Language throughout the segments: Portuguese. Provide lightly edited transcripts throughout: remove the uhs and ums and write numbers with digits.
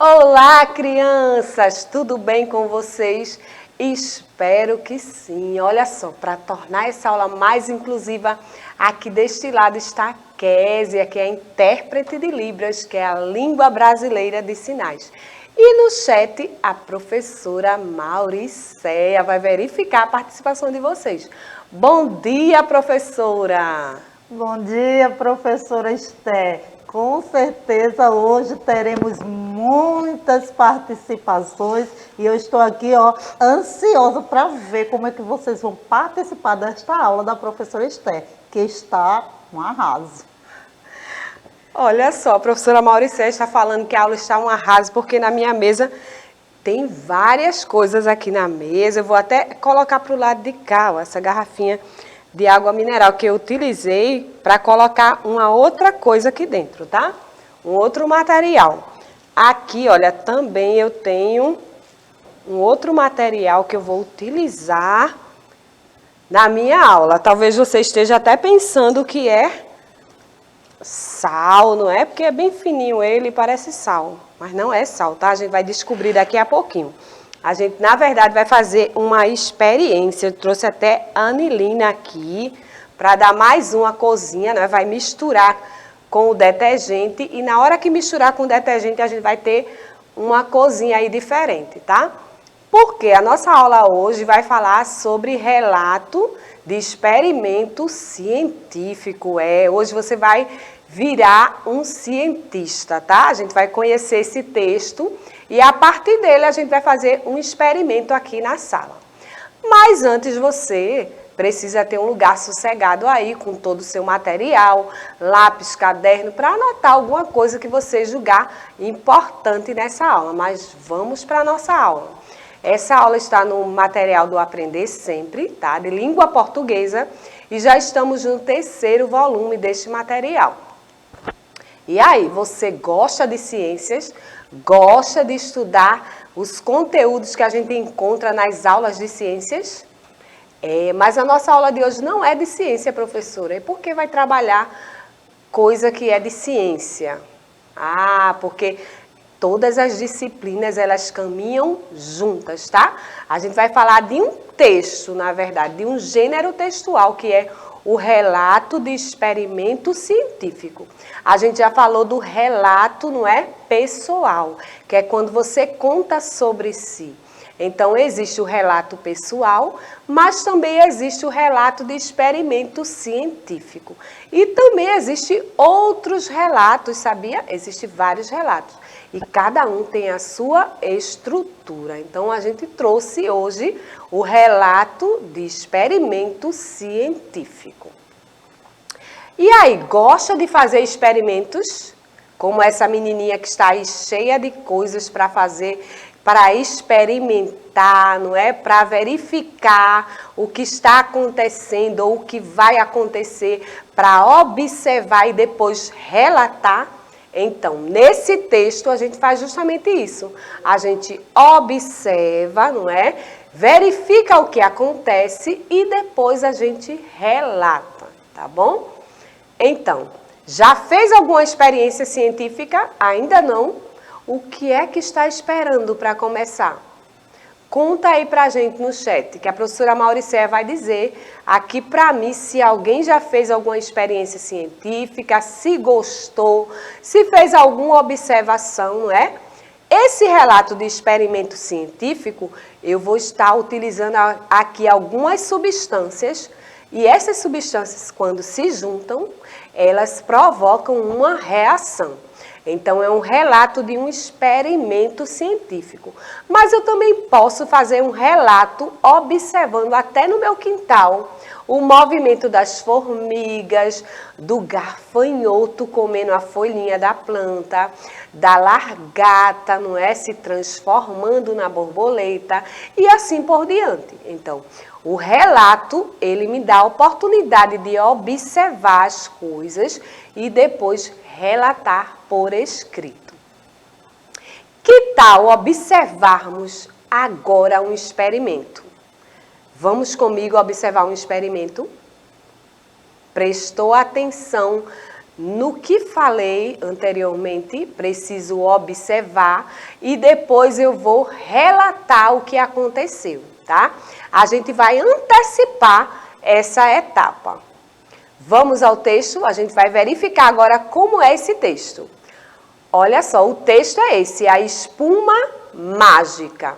Olá, crianças! Tudo bem com vocês? Espero que sim. Olha só, para tornar essa aula mais inclusiva, aqui deste lado está a Késia, que é a intérprete de Libras, que é a língua brasileira de sinais. E no chat, a professora Mauricéia vai verificar a participação de vocês. Bom dia, professora! Bom dia, professora Esther. Com certeza hoje teremos muitas participações e eu estou aqui ansiosa para ver como é que vocês vão participar desta aula da professora Esther, que está um arraso. Olha só, a professora Mauricéia está falando que a aula está um arraso, porque na minha mesa tem várias coisas aqui na mesa. Eu vou até colocar para o lado de cá, essa garrafinha de água mineral que eu utilizei para colocar uma outra coisa aqui dentro, tá? Um outro material. Aqui, olha, também eu tenho um outro material que eu vou utilizar na minha aula. Talvez você esteja até pensando que é sal, não é? Porque é bem fininho ele e parece sal, mas não é sal, tá? A gente vai descobrir daqui a pouquinho. A gente, na verdade, vai fazer uma experiência. Eu trouxe até a anilina aqui para dar mais uma corzinha, né? Vai misturar com o detergente e na hora que misturar com o detergente a gente vai ter uma corzinha aí diferente, tá? Porque a nossa aula hoje vai falar sobre relato de experimento científico. Hoje você vai virar um cientista, tá? A gente vai conhecer esse texto e a partir dele a gente vai fazer um experimento aqui na sala. Mas antes você precisa ter um lugar sossegado aí com todo o seu material, lápis, caderno, para anotar alguma coisa que você julgar importante nessa aula. Mas vamos para a nossa aula. Essa aula está no material do Aprender Sempre, tá? De língua portuguesa, e já estamos no 3º volume deste material. E aí, você gosta de ciências? Gosta de estudar os conteúdos que a gente encontra nas aulas de ciências? Mas a nossa aula de hoje não é de ciência, professora. E por que vai trabalhar coisa que é de ciência? Porque todas as disciplinas, elas caminham juntas, tá? A gente vai falar de um texto, na verdade, de um gênero textual, que é o relato de experimento científico. A gente já falou do relato, não é? Pessoal, que é quando você conta sobre si. Então, existe o relato pessoal, mas também existe o relato de experimento científico. E também existem outros relatos, sabia? Existem vários relatos. E cada um tem a sua estrutura. Então, a gente trouxe hoje o relato de experimento científico. E aí, gosta de fazer experimentos? Como essa menininha que está aí cheia de coisas para fazer, para experimentar, não é? Para verificar o que está acontecendo ou o que vai acontecer, para observar e depois relatar. Então, nesse texto, a gente faz justamente isso. A gente observa, não é? Verifica o que acontece e depois a gente relata, tá bom? Então, já fez alguma experiência científica? Ainda não? O que é que está esperando para começar? Conta aí pra gente no chat, que a professora Mauricéia vai dizer aqui pra mim se alguém já fez alguma experiência científica, se gostou, se fez alguma observação, não é? Esse relato de experimento científico, eu vou estar utilizando aqui algumas substâncias, e essas substâncias, quando se juntam, elas provocam uma reação. Então, é um relato de um experimento científico. Mas eu também posso fazer um relato observando até no meu quintal o movimento das formigas, do gafanhoto comendo a folhinha da planta, da largata, não é? Se transformando na borboleta e assim por diante. Então, o relato, ele me dá a oportunidade de observar as coisas e depois relatar por escrito. Que tal observarmos agora um experimento? Vamos comigo observar um experimento? Prestou atenção no que falei anteriormente, preciso observar e depois eu vou relatar o que aconteceu, tá? A gente vai antecipar essa etapa. Vamos ao texto, a gente vai verificar agora como é esse texto. Olha só, o texto é esse, a espuma mágica.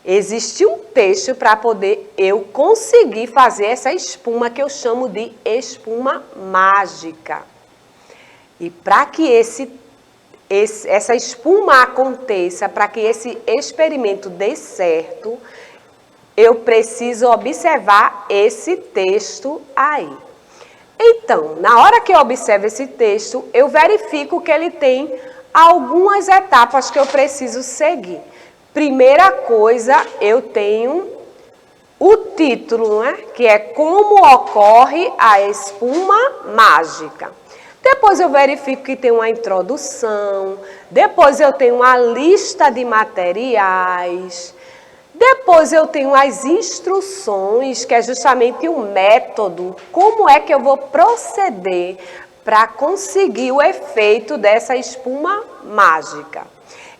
Existe um texto para poder eu conseguir fazer essa espuma que eu chamo de espuma mágica. E para que essa espuma aconteça, para que esse experimento dê certo, eu preciso observar esse texto aí. Então, na hora que eu observo esse texto, eu verifico que ele tem algumas etapas que eu preciso seguir. Primeira coisa, eu tenho o título, né? Que é Como Ocorre a Espuma Mágica. Depois eu verifico que tem uma introdução, depois eu tenho uma lista de materiais, depois eu tenho as instruções, que é justamente o método, como é que eu vou proceder para conseguir o efeito dessa espuma mágica.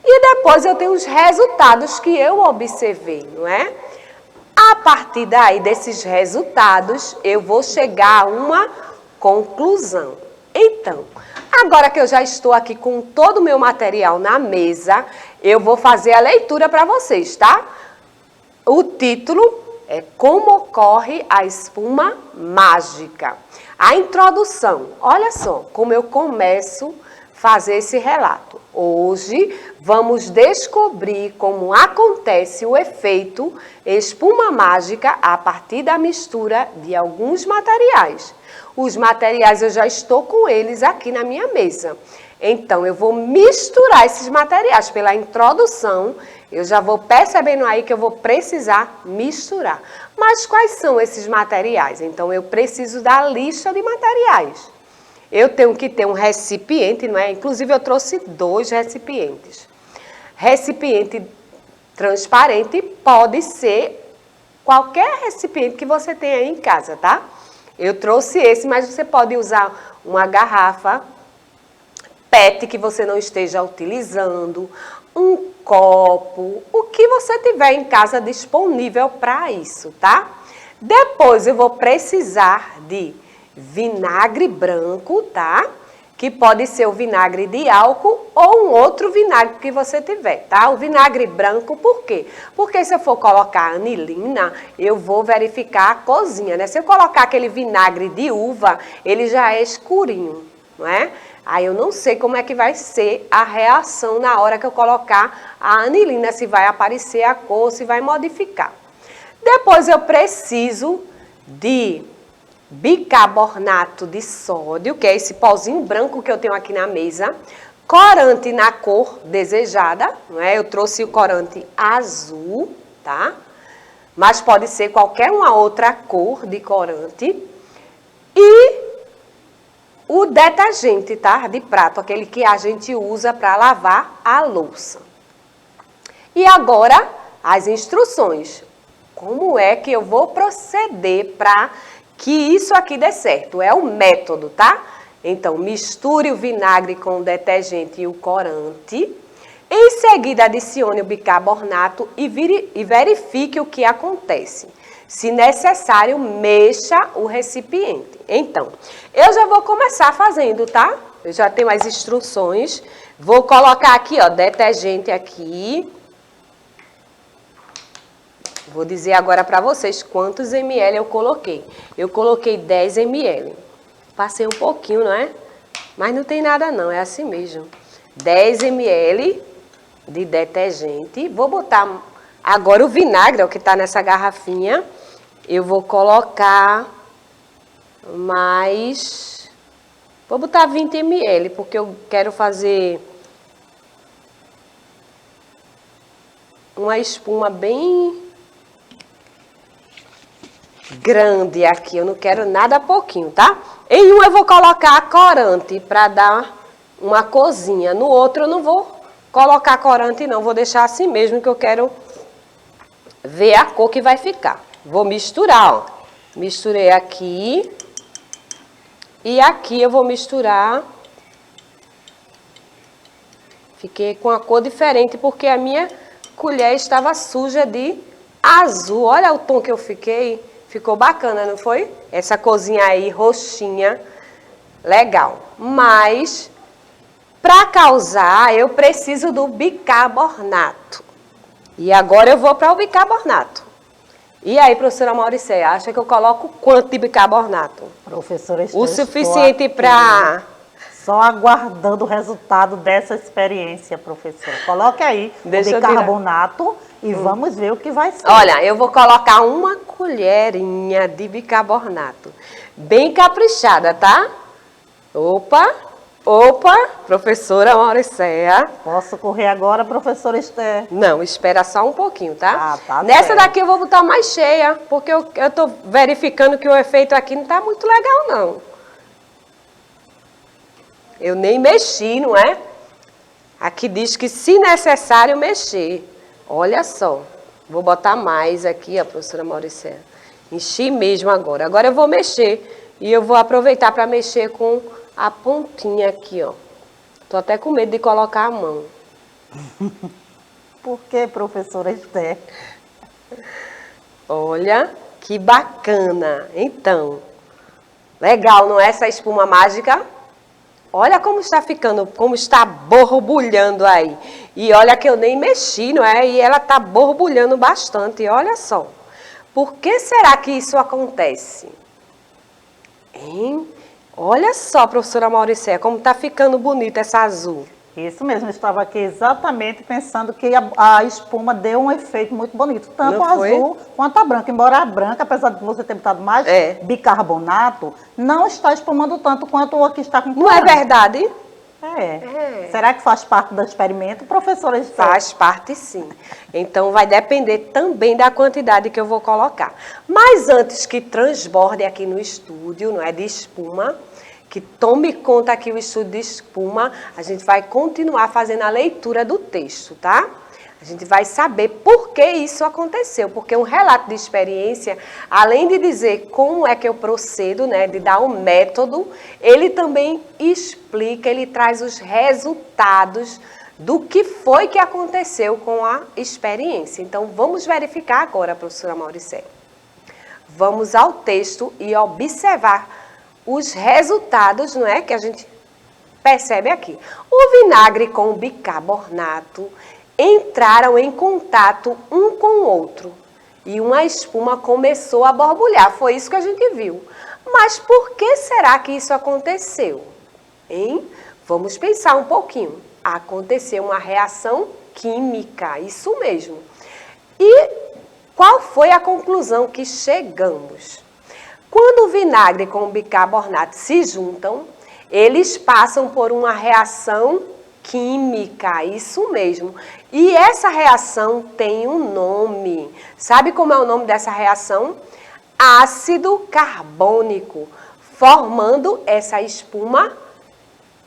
E depois eu tenho os resultados que eu observei, não é? A partir daí, desses resultados, eu vou chegar a uma conclusão. Então, agora que eu já estou aqui com todo o meu material na mesa, eu vou fazer a leitura para vocês, tá? O título é Como Ocorre a Espuma Mágica. A introdução, olha só como eu começo a fazer esse relato. Hoje vamos descobrir como acontece o efeito espuma mágica a partir da mistura de alguns materiais. Os materiais eu já estou com eles aqui na minha mesa. Então, eu vou misturar esses materiais pela introdução. Eu já vou percebendo aí que eu vou precisar misturar. Mas quais são esses materiais? Então, eu preciso da lista de materiais. Eu tenho que ter um recipiente, não é? Inclusive, eu trouxe 2 recipientes. Recipiente transparente pode ser qualquer recipiente que você tenha aí em casa, tá? Eu trouxe esse, mas você pode usar uma garrafa PET que você não esteja utilizando, um copo, o que você tiver em casa disponível para isso, tá? Depois eu vou precisar de vinagre branco, tá? Que pode ser o vinagre de álcool ou um outro vinagre que você tiver, tá? O vinagre branco, por quê? Porque se eu for colocar anilina, eu vou verificar a cozinha, né? Se eu colocar aquele vinagre de uva, ele já é escurinho, não é? Aí eu não sei como é que vai ser a reação na hora que eu colocar a anilina, se vai aparecer a cor, se vai modificar. Depois eu preciso de bicarbonato de sódio, que é esse pozinho branco que eu tenho aqui na mesa, corante na cor desejada, não é? Eu trouxe o corante azul, tá? Mas pode ser qualquer uma outra cor de corante. E o detergente, tá? De prato, aquele que a gente usa para lavar a louça. E agora, as instruções. Como é que eu vou proceder para que isso aqui dê certo? É o método, tá? Então, misture o vinagre com o detergente e o corante. Em seguida, adicione o bicarbonato e verifique o que acontece. Se necessário, mexa o recipiente. Então, eu já vou começar fazendo, tá? Eu já tenho as instruções. Vou colocar aqui, ó, detergente aqui. Vou dizer agora para vocês quantos ml eu coloquei. Eu coloquei 10 ml. Passei um pouquinho, não é? Mas não tem nada não, é assim mesmo. 10 ml de detergente. Vou botar agora o vinagre, ó, que está nessa garrafinha. Eu vou colocar mais... Vou botar 20 ml, porque eu quero fazer uma espuma bem grande aqui. Eu não quero nada pouquinho, tá? Em um eu vou colocar corante para dar uma corzinha. No outro eu não vou colocar corante não, vou deixar assim mesmo que eu quero ver a cor que vai ficar. Vou misturar, ó. Misturei aqui. E aqui eu vou misturar. Fiquei com a cor diferente porque a minha colher estava suja de azul. Olha o tom que eu fiquei. Ficou bacana, não foi? Essa corzinha aí, roxinha. Legal. Mas, para causar, eu preciso do bicarbonato. E agora eu vou para o bicarbonato. E aí, professora Mauricéia, acha que eu coloco quanto de bicarbonato? Professora Esther, O suficiente para... Só aguardando o resultado dessa experiência, professora. Coloque aí o bicarbonato e vamos ver o que vai ser. Olha, eu vou colocar uma colherinha de bicarbonato. Bem caprichada, tá? Opa, professora Mauricéia. Posso correr agora, professora Esther? Não, espera só um pouquinho, tá? Tá Nessa certo. daqui eu vou botar mais cheia, porque eu tô verificando que o efeito aqui não tá muito legal, não. Eu nem mexi, não é? Aqui diz que se necessário mexer. Olha só. Vou botar mais aqui, a professora Mauricéia. Enchi mesmo agora. Agora eu vou mexer. E eu vou aproveitar para mexer com a pontinha aqui, ó. Tô até com medo de colocar a mão. Por que, professora Esther? Olha, que bacana. Então, legal, não é essa espuma mágica? Olha como está ficando, como está borbulhando aí. E olha que eu nem mexi, não é? E ela está borbulhando bastante, olha só. Por que será que isso acontece? Hein? Olha só, professora Mauricéia, como está ficando bonita essa azul. Isso mesmo, eu estava aqui exatamente pensando que a espuma deu um efeito muito bonito, tanto a azul quanto a branca. Embora a branca, apesar de você ter botado mais bicarbonato, não está espumando tanto quanto o que está com Não é verdade? Será que faz parte do experimento, professora Esther? Faz parte, sim. Então, vai depender também da quantidade que eu vou colocar. Mas antes que transborde aqui no estúdio, não é, de espuma, que tome conta aqui o estúdio de espuma, a gente vai continuar fazendo a leitura do texto, tá? A gente vai saber por que isso aconteceu, porque um relato de experiência, além de dizer como é que eu procedo, né, de dar um método, ele também explica, ele traz os resultados do que foi que aconteceu com a experiência. Então, vamos verificar agora, professora Mauricéia. Vamos ao texto e observar os resultados, não é, que a gente percebe aqui. O vinagre com o bicarbonato entraram em contato um com o outro e uma espuma começou a borbulhar. Foi isso que a gente viu. Mas por que será que isso aconteceu? Hein? Vamos pensar um pouquinho. Aconteceu uma reação química, isso mesmo. E qual foi a conclusão que chegamos? Quando o vinagre com o bicarbonato se juntam, eles passam por uma reação química, isso mesmo. E essa reação tem um nome. Sabe como é o nome dessa reação? Ácido carbônico, formando essa espuma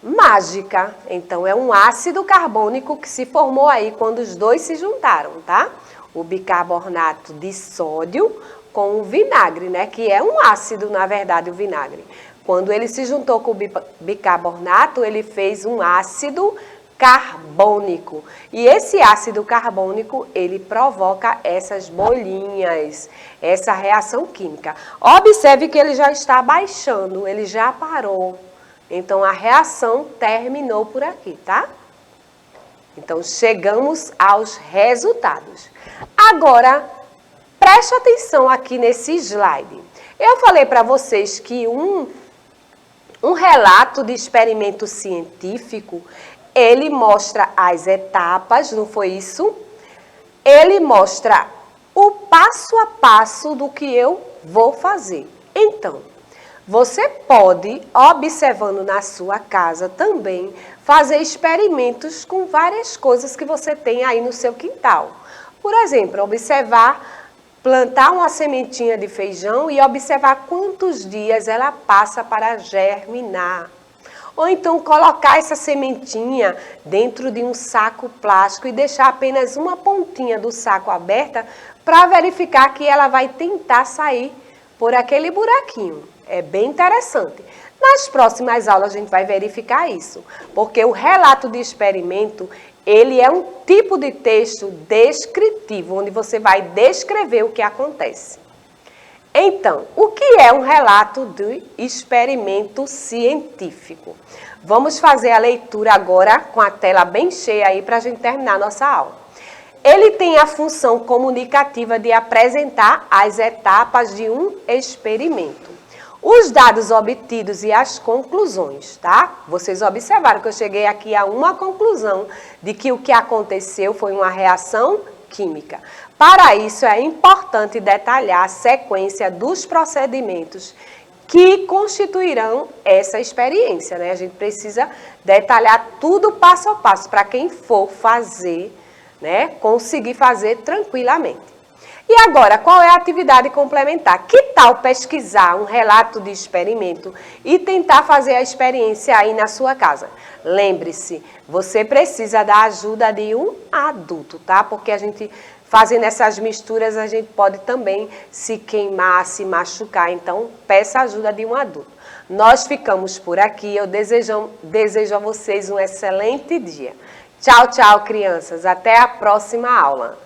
mágica. Então, é um ácido carbônico que se formou aí quando os dois se juntaram, tá? O bicarbonato de sódio com o vinagre, né? Que é um ácido, na verdade, o vinagre. Quando ele se juntou com o bicarbonato, ele fez um ácido carbônico. E esse ácido carbônico, ele provoca essas bolinhas, essa reação química. Observe que ele já está baixando, ele já parou. Então, a reação terminou por aqui, tá? Então, chegamos aos resultados. Agora, preste atenção aqui nesse slide. Eu falei para vocês que um relato de experimento científico, ele mostra as etapas, não foi isso? Ele mostra o passo a passo do que eu vou fazer. Então, você pode, observando na sua casa também, fazer experimentos com várias coisas que você tem aí no seu quintal. Por exemplo, plantar uma sementinha de feijão e observar quantos dias ela passa para germinar. Ou então colocar essa sementinha dentro de um saco plástico e deixar apenas uma pontinha do saco aberta para verificar que ela vai tentar sair por aquele buraquinho. É bem interessante. Nas próximas aulas a gente vai verificar isso, porque o relato de experimento, ele é um tipo de texto descritivo, onde você vai descrever o que acontece. Então, o que é um relato de experimento científico? Vamos fazer a leitura agora com a tela bem cheia aí para a gente terminar a nossa aula. Ele tem a função comunicativa de apresentar as etapas de um experimento. Os dados obtidos e as conclusões, tá? Vocês observaram que eu cheguei aqui a uma conclusão de que o que aconteceu foi uma reação química. Para isso, é importante detalhar a sequência dos procedimentos que constituirão essa experiência, né? A gente precisa detalhar tudo passo a passo para quem for fazer, né, conseguir fazer tranquilamente. E agora, qual é a atividade complementar? Que tal pesquisar um relato de experimento e tentar fazer a experiência aí na sua casa? Lembre-se, você precisa da ajuda de um adulto, tá? Porque a gente, fazendo essas misturas, a gente pode também se queimar, se machucar. Então, peça a ajuda de um adulto. Nós ficamos por aqui. Eu desejo a vocês um excelente dia. Tchau, tchau, crianças. Até a próxima aula.